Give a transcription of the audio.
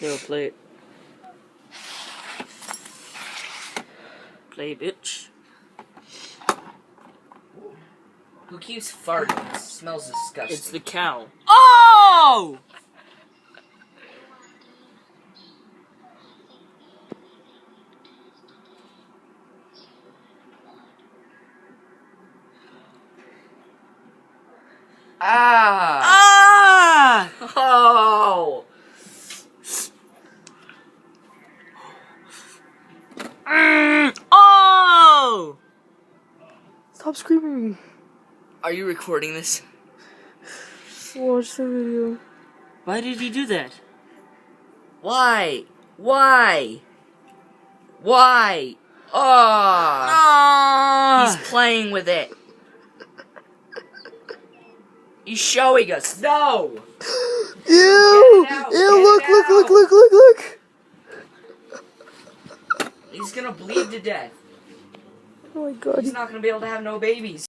No, play it. Play, bitch. Who keeps farting? It smells disgusting. It's the cow. Oh! Ah! Ah! Oh! Oh! Stop screaming. Are you recording this? Watch the video. Why did he do that? Why? Why? Why? Oh! Ah! He's playing with it. He's showing us. No! Ew! Get it out, Ew! get Look! it Look! Look! out. Look! Look! Look! He's gonna bleed to death. Oh my god! He's not gonna be able to have no babies.